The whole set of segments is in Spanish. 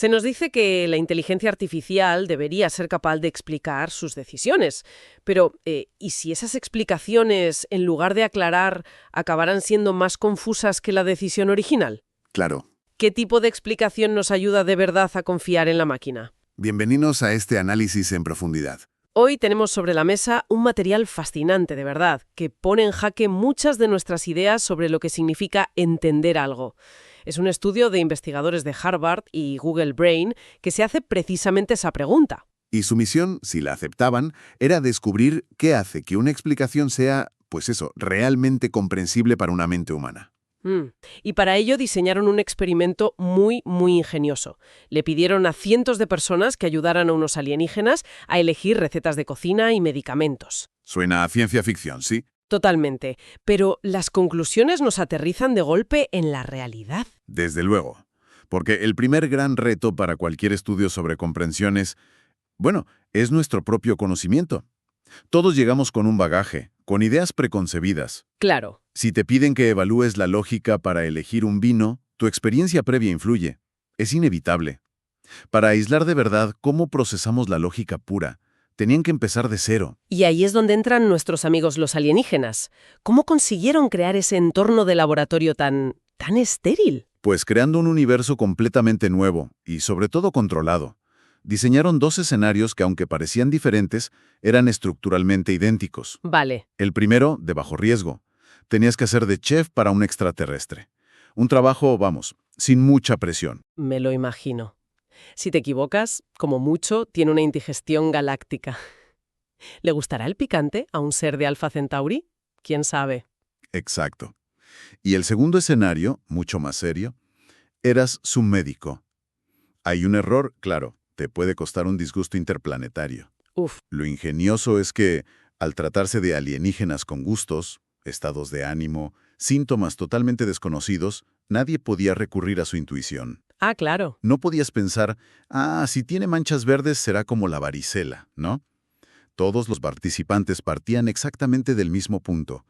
Se nos dice que la inteligencia artificial debería ser capaz de explicar sus decisiones. Pero, ¿y si esas explicaciones, en lugar de aclarar, acabaran siendo más confusas que la decisión original? Claro. ¿Qué tipo de explicación nos ayuda de verdad a confiar en la máquina? Bienvenidos a este análisis en profundidad. Hoy tenemos sobre la mesa un material fascinante, de verdad, que pone en jaque muchas de nuestras ideas sobre lo que significa entender algo. Es un estudio de investigadores de Harvard y Google Brain que se hace precisamente esa pregunta. Y su misión, si la aceptaban, era descubrir qué hace que una explicación sea, pues eso, realmente comprensible para una mente humana. Y para ello diseñaron un experimento muy ingenioso. Le pidieron a cientos de personas que ayudaran a unos alienígenas a elegir recetas de cocina y medicamentos. Suena a ciencia ficción, ¿sí? Totalmente. Pero las conclusiones nos aterrizan de golpe en la realidad. Desde luego. Porque el primer gran reto para cualquier estudio sobre comprensión es nuestro propio conocimiento. Todos llegamos con un bagaje, con ideas preconcebidas. Claro. Si te piden que evalúes la lógica para elegir un vino, tu experiencia previa influye. Es inevitable. Para aislar de verdad cómo procesamos la lógica pura, tenían que empezar de cero. Y ahí es donde entran nuestros amigos los alienígenas. ¿Cómo consiguieron crear ese entorno de laboratorio tan estéril? Pues creando un universo completamente nuevo y sobre todo controlado. Diseñaron 2 escenarios que, aunque parecían diferentes, eran estructuralmente idénticos. Vale. El primero, de bajo riesgo. Tenías que hacer de chef para un extraterrestre. Un trabajo, sin mucha presión. Me lo imagino. Si te equivocas, como mucho, tiene una indigestión galáctica. ¿Le gustará el picante a un ser de Alpha Centauri? ¿Quién sabe? Exacto. Y el segundo escenario, mucho más serio, eras su médico. Hay un error, claro, te puede costar un disgusto interplanetario. Uf. Lo ingenioso es que, al tratarse de alienígenas con gustos, estados de ánimo, síntomas totalmente desconocidos, nadie podía recurrir a su intuición. Ah, claro. No podías pensar, si tiene manchas verdes será como la varicela, ¿no? Todos los participantes partían exactamente del mismo punto.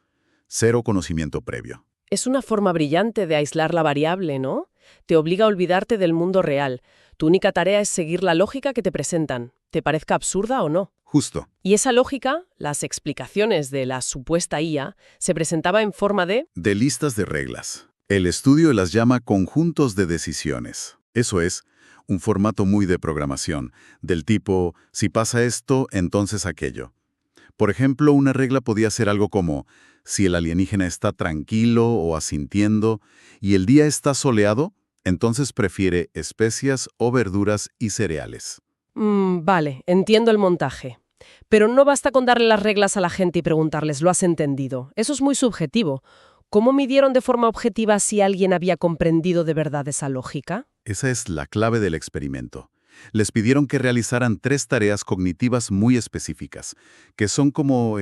Cero conocimiento previo. Es una forma brillante de aislar la variable, ¿no? Te obliga a olvidarte del mundo real. Tu única tarea es seguir la lógica que te presentan, te parezca absurda o no. Justo. Y esa lógica, las explicaciones de la supuesta IA, se presentaba en forma de listas de reglas. El estudio las llama conjuntos de decisiones. Eso es, un formato muy de programación, del tipo, si pasa esto, entonces aquello. Por ejemplo, una regla podía ser algo como, si el alienígena está tranquilo o asintiendo y el día está soleado, entonces prefiere especias o verduras y cereales. Vale, entiendo el montaje. Pero no basta con darle las reglas a la gente y preguntarles, ¿lo has entendido? Eso es muy subjetivo. ¿Cómo midieron de forma objetiva si alguien había comprendido de verdad esa lógica? Esa es la clave del experimento. Les pidieron que realizaran 3 tareas cognitivas muy específicas, que son como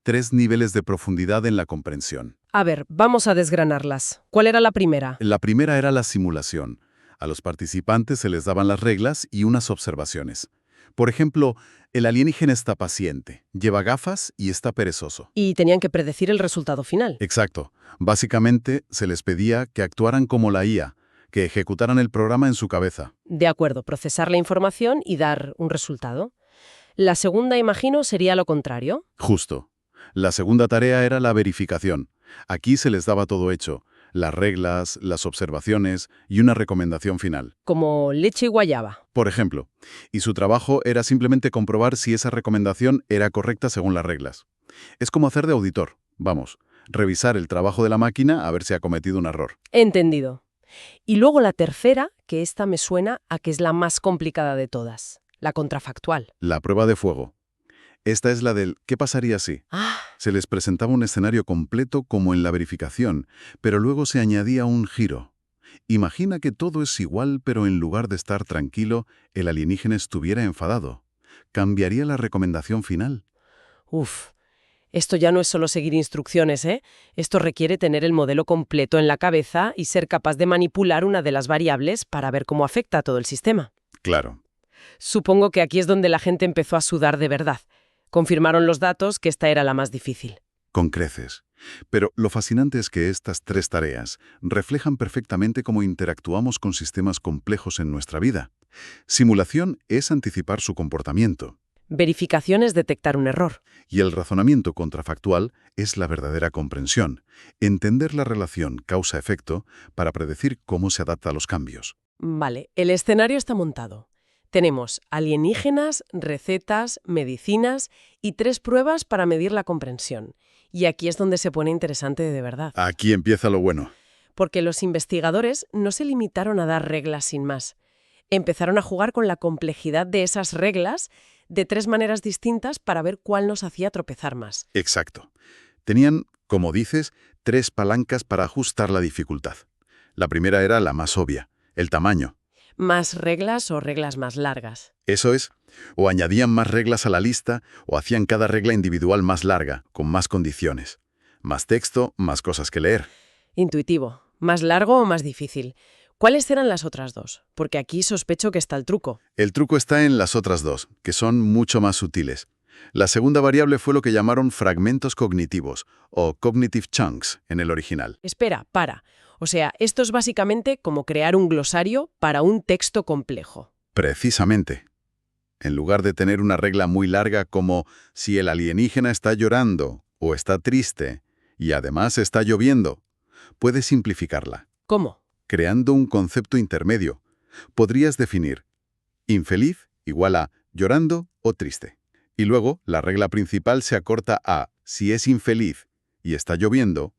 3 niveles de profundidad en la comprensión. A ver, vamos a desgranarlas. ¿Cuál era la primera? La primera era la simulación. A los participantes se les daban las reglas y unas observaciones. Por ejemplo, el alienígena está paciente, lleva gafas y está perezoso. Y tenían que predecir el resultado final. Exacto. Básicamente, se les pedía que actuaran como la IA, que ejecutaran el programa en su cabeza. De acuerdo, procesar la información y dar un resultado. La segunda, imagino, sería lo contrario. Justo. La segunda tarea era la verificación. Aquí se les daba todo hecho, las reglas, las observaciones y una recomendación final. Como leche y guayaba. Por ejemplo, y su trabajo era simplemente comprobar si esa recomendación era correcta según las reglas. Es como hacer de auditor, revisar el trabajo de la máquina a ver si ha cometido un error. Entendido. Y luego la tercera, que esta me suena a que es la más complicada de todas, la contrafactual. La prueba de fuego. Esta es la del ¿qué pasaría si? Se les presentaba un escenario completo como en la verificación, pero luego se añadía un giro. Imagina que todo es igual, pero en lugar de estar tranquilo, el alienígena estuviera enfadado. ¿Cambiaría la recomendación final? Uf, esto ya no es solo seguir instrucciones, ¿eh? Esto requiere tener el modelo completo en la cabeza y ser capaz de manipular una de las variables para ver cómo afecta a todo el sistema. Claro. Supongo que aquí es donde la gente empezó a sudar de verdad. Confirmaron los datos que esta era la más difícil. con creces. Pero lo fascinante es que estas tres tareas reflejan perfectamente cómo interactuamos con sistemas complejos en nuestra vida. Simulación es anticipar su comportamiento. Verificación es detectar un error. Y el razonamiento contrafactual es la verdadera comprensión, entender la relación causa-efecto para predecir cómo se adapta a los cambios. Vale, el escenario está montado. Tenemos alienígenas, recetas, medicinas y 3 pruebas para medir la comprensión. Y aquí es donde se pone interesante de verdad. Aquí empieza lo bueno. Porque los investigadores no se limitaron a dar reglas sin más. Empezaron a jugar con la complejidad de esas reglas de 3 maneras distintas para ver cuál nos hacía tropezar más. Exacto. Tenían, como dices, 3 palancas para ajustar la dificultad. La primera era la más obvia, el tamaño. Más reglas o reglas más largas. Eso es, o añadían más reglas a la lista o hacían cada regla individual más larga, con más condiciones. Más texto, más cosas que leer. Intuitivo. ¿Más largo o más difícil? ¿Cuáles eran las otras 2? Porque aquí sospecho que está el truco. El truco está en las otras 2, que son mucho más sutiles. La segunda variable fue lo que llamaron fragmentos cognitivos, o cognitive chunks en el original. Espera, para. O sea, esto es básicamente como crear un glosario para un texto complejo. Precisamente. En lugar de tener una regla muy larga como si el alienígena está llorando o está triste y además está lloviendo, puedes simplificarla, ¿Cómo? creando un concepto intermedio. Podrías definir infeliz igual a llorando o triste. Y luego la regla principal se acorta a si es infeliz y está lloviendo,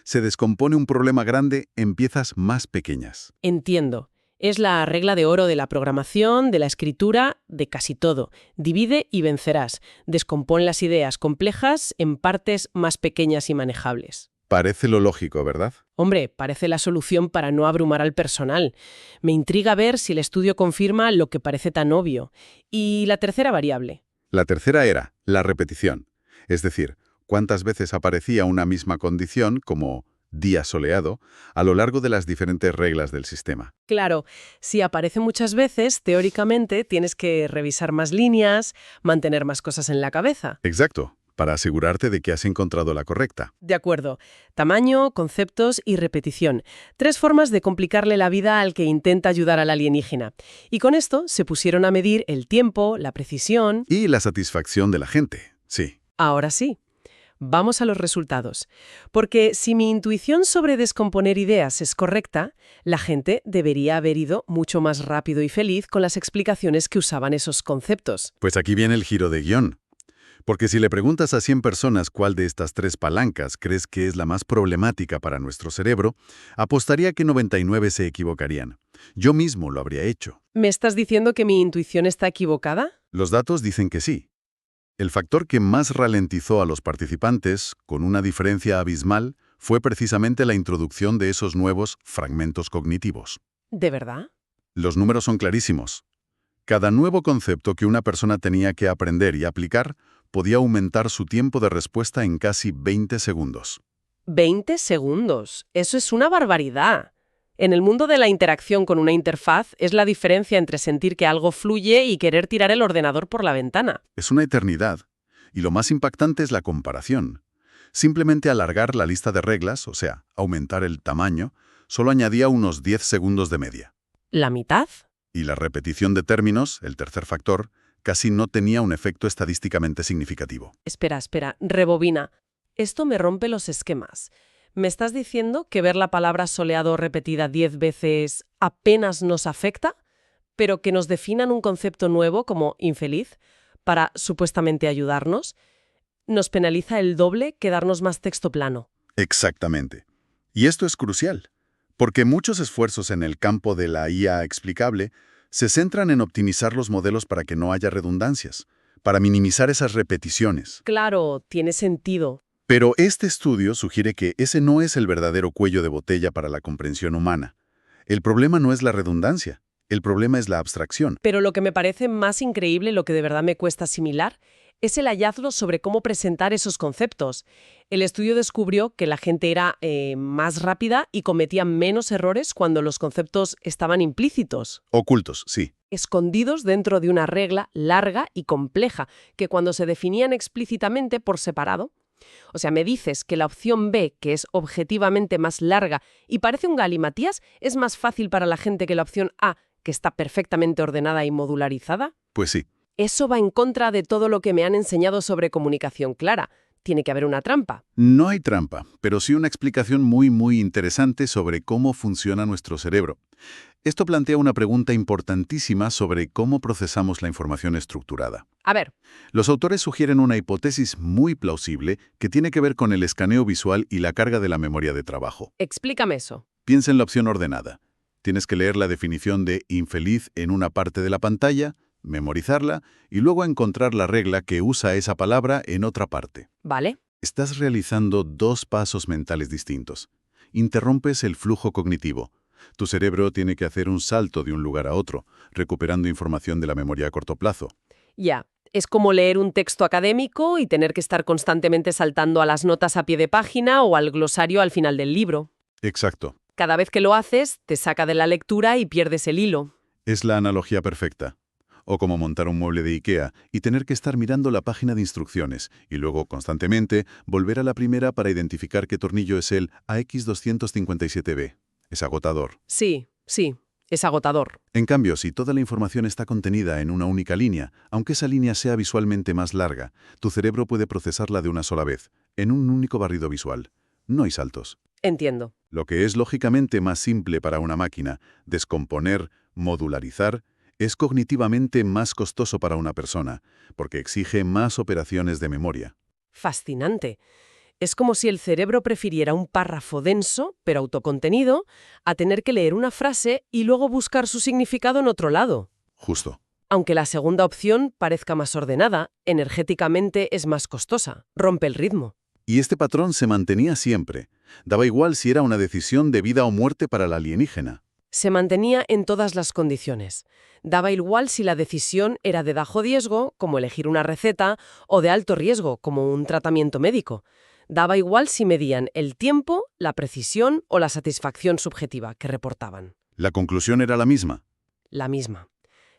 se descompone un problema grande en piezas más pequeñas. Entiendo. Es la regla de oro de la programación, de la escritura, de casi todo. Divide y vencerás. Descompón las ideas complejas en partes más pequeñas y manejables. Parece lo lógico, ¿verdad? Hombre, parece la solución para no abrumar al personal. Me intriga ver si el estudio confirma lo que parece tan obvio. Y la tercera variable. La tercera era la repetición, es decir, cuántas veces aparecía una misma condición, como día soleado, a lo largo de las diferentes reglas del sistema. Claro, si aparece muchas veces, teóricamente tienes que revisar más líneas, mantener más cosas en la cabeza. Exacto, para asegurarte de que has encontrado la correcta. De acuerdo. Tamaño, conceptos y repetición. 3 formas de complicarle la vida al que intenta ayudar al alienígena. Y con esto se pusieron a medir el tiempo, la precisión. Y la satisfacción de la gente, sí. Ahora sí. Vamos a los resultados. Porque si mi intuición sobre descomponer ideas es correcta, la gente debería haber ido mucho más rápido y feliz con las explicaciones que usaban esos conceptos. Pues aquí viene el giro de guión. Porque si le preguntas a 100 personas cuál de estas 3 palancas crees que es la más problemática para nuestro cerebro, apostaría que 99 se equivocarían. Yo mismo lo habría hecho. ¿Me estás diciendo que mi intuición está equivocada? Los datos dicen que sí. El factor que más ralentizó a los participantes, con una diferencia abismal, fue precisamente la introducción de esos nuevos fragmentos cognitivos. ¿De verdad? Los números son clarísimos. Cada nuevo concepto que una persona tenía que aprender y aplicar podía aumentar su tiempo de respuesta en casi 20 segundos. 20 segundos. Eso es una barbaridad. En el mundo de la interacción con una interfaz es la diferencia entre sentir que algo fluye y querer tirar el ordenador por la ventana. Es una eternidad. Y lo más impactante es la comparación. Simplemente alargar la lista de reglas, o sea, aumentar el tamaño, solo añadía unos 10 segundos de media. ¿La mitad? Y la repetición de términos, el tercer factor, casi no tenía un efecto estadísticamente significativo. Espera, rebobina. Esto me rompe los esquemas. ¿Me estás diciendo que ver la palabra soleado repetida 10 veces apenas nos afecta, pero que nos definan un concepto nuevo como infeliz para supuestamente ayudarnos, nos penaliza el doble que darnos más texto plano? Exactamente. Y esto es crucial, porque muchos esfuerzos en el campo de la IA explicable se centran en optimizar los modelos para que no haya redundancias, para minimizar esas repeticiones. Claro, tiene sentido. Pero este estudio sugiere que ese no es el verdadero cuello de botella para la comprensión humana. El problema no es la redundancia, el problema es la abstracción. Pero lo que me parece más increíble, lo que de verdad me cuesta asimilar, es el hallazgo sobre cómo presentar esos conceptos. El estudio descubrió que la gente era más rápida y cometía menos errores cuando los conceptos estaban implícitos, Ocultos, sí. escondidos dentro de una regla larga y compleja, que cuando se definían explícitamente por separado, O sea, me dices que la opción B, que es objetivamente más larga y parece un galimatías, es más fácil para la gente que la opción A, que está perfectamente ordenada y modularizada. Pues sí. Eso va en contra de todo lo que me han enseñado sobre comunicación clara. Tiene que haber una trampa. No hay trampa, pero sí una explicación muy interesante sobre cómo funciona nuestro cerebro. Esto plantea una pregunta importantísima sobre cómo procesamos la información estructurada. A ver, Los autores sugieren una hipótesis muy plausible que tiene que ver con el escaneo visual y la carga de la memoria de trabajo. explícame eso. Piensa en la opción ordenada. Tienes que leer la definición de infeliz en una parte de la pantalla, memorizarla y luego encontrar la regla que usa esa palabra en otra parte. ¿Vale? Estás realizando dos pasos mentales distintos. Interrumpes el flujo cognitivo. Tu cerebro tiene que hacer un salto de un lugar a otro, recuperando información de la memoria a corto plazo. Ya. Es como leer un texto académico y tener que estar constantemente saltando a las notas a pie de página o al glosario al final del libro. Exacto. Cada vez que lo haces, te saca de la lectura y pierdes el hilo. Es la analogía perfecta. O como montar un mueble de IKEA y tener que estar mirando la página de instrucciones y luego constantemente volver a la primera para identificar qué tornillo es el AX257B. Es agotador. Sí, es agotador. En cambio, si toda la información está contenida en una única línea, aunque esa línea sea visualmente más larga, tu cerebro puede procesarla de una sola vez, en un único barrido visual. No hay saltos. Entiendo. Lo que es lógicamente más simple para una máquina, descomponer, modularizar, es cognitivamente más costoso para una persona, porque exige más operaciones de memoria. Fascinante. Es como si el cerebro prefiriera un párrafo denso, pero autocontenido, a tener que leer una frase y luego buscar su significado en otro lado. Justo. Aunque la segunda opción parezca más ordenada, energéticamente es más costosa, rompe el ritmo. Y este patrón se mantenía siempre. Daba igual si era una decisión de vida o muerte para el alienígena. Se mantenía en todas las condiciones. Daba igual si la decisión era de bajo riesgo, como elegir una receta, o de alto riesgo, como un tratamiento médico. Daba igual si medían el tiempo, la precisión o la satisfacción subjetiva que reportaban. La conclusión era la misma. La misma.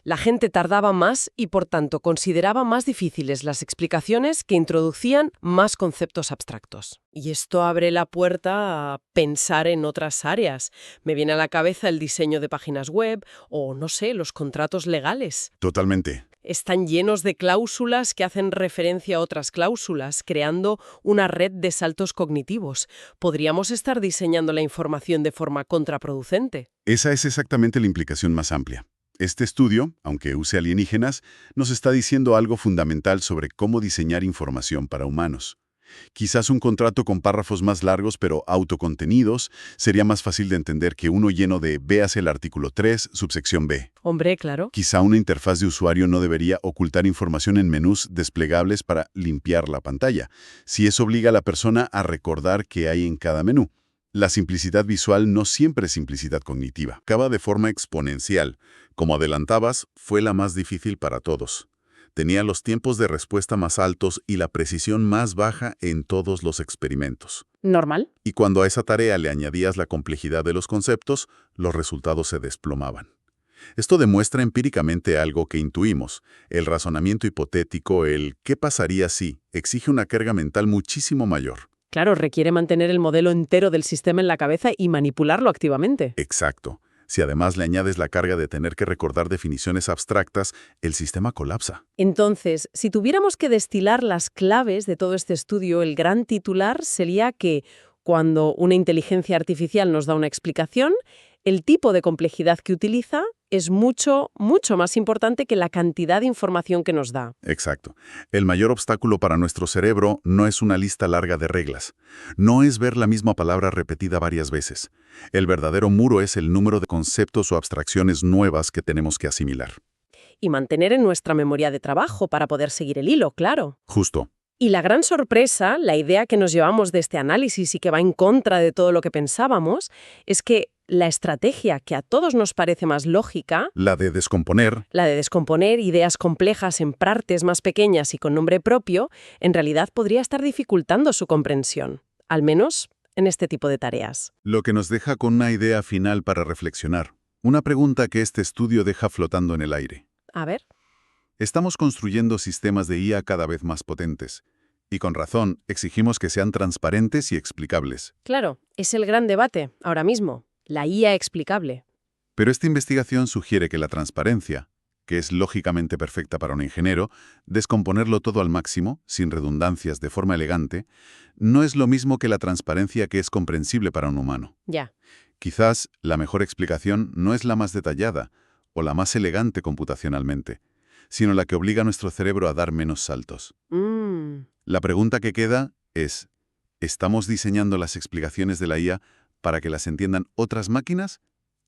La gente tardaba más y, por tanto, consideraba más difíciles las explicaciones que introducían más conceptos abstractos. Y esto abre la puerta a pensar en otras áreas. Me viene a la cabeza el diseño de páginas web o, no sé, los contratos legales. Totalmente. Están llenos de cláusulas que hacen referencia a otras cláusulas, creando una red de saltos cognitivos. Podríamos estar diseñando la información de forma contraproducente. Esa es exactamente la implicación más amplia. Este estudio, aunque use alienígenas, nos está diciendo algo fundamental sobre cómo diseñar información para humanos. Quizás un contrato con párrafos más largos pero autocontenidos sería más fácil de entender que uno lleno de véase el artículo 3, subsección B. Hombre, claro. Quizá una interfaz de usuario no debería ocultar información en menús desplegables para limpiar la pantalla, si eso obliga a la persona a recordar qué hay en cada menú. La simplicidad visual no siempre es simplicidad cognitiva. Acaba de forma exponencial. Como adelantabas, fue la más difícil para todos. Tenía los tiempos de respuesta más altos y la precisión más baja en todos los experimentos. ¿Normal? Y cuando a esa tarea le añadías la complejidad de los conceptos, los resultados se desplomaban. Esto demuestra empíricamente algo que intuimos. El razonamiento hipotético, el ¿qué pasaría si?, exige una carga mental muchísimo mayor. Claro, requiere mantener el modelo entero del sistema en la cabeza y manipularlo activamente. Exacto. Si además le añades la carga de tener que recordar definiciones abstractas, el sistema colapsa. Entonces, si tuviéramos que destilar las claves de todo este estudio, el gran titular sería que cuando una inteligencia artificial nos da una explicación, el tipo de complejidad que utiliza es mucho más importante que la cantidad de información que nos da. Exacto. El mayor obstáculo para nuestro cerebro no es una lista larga de reglas. No es ver la misma palabra repetida varias veces. El verdadero muro es el número de conceptos o abstracciones nuevas que tenemos que asimilar. Y mantener en nuestra memoria de trabajo para poder seguir el hilo, claro. Justo. Y la gran sorpresa, la idea que nos llevamos de este análisis y que va en contra de todo lo que pensábamos, es que la estrategia que a todos nos parece más lógica, La de descomponer, la de descomponer ideas complejas en partes más pequeñas y con nombre propio, en realidad podría estar dificultando su comprensión, al menos en este tipo de tareas. lo que nos deja con una idea final para reflexionar. Una pregunta que este estudio deja flotando en el aire. A ver. Estamos construyendo sistemas de IA cada vez más potentes. Y con razón, exigimos que sean transparentes y explicables. Claro, es el gran debate, ahora mismo, la IA explicable. Pero esta investigación sugiere que la transparencia, que es lógicamente perfecta para un ingeniero, descomponerlo todo al máximo, sin redundancias, de forma elegante, no es lo mismo que la transparencia que es comprensible para un humano. Ya. Quizás la mejor explicación no es la más detallada o la más elegante computacionalmente, sino la que obliga a nuestro cerebro a dar menos saltos. Mm. La pregunta que queda es, ¿estamos diseñando las explicaciones de la IA para que las entiendan otras máquinas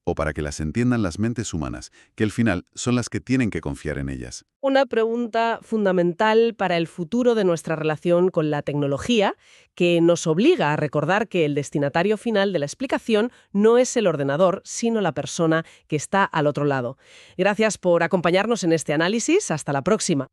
o para que las entiendan las mentes humanas, que al final son las que tienen que confiar en ellas? Una pregunta fundamental para el futuro de nuestra relación con la tecnología, que nos obliga a recordar que el destinatario final de la explicación no es el ordenador, sino la persona que está al otro lado. Gracias por acompañarnos en este análisis. Hasta la próxima.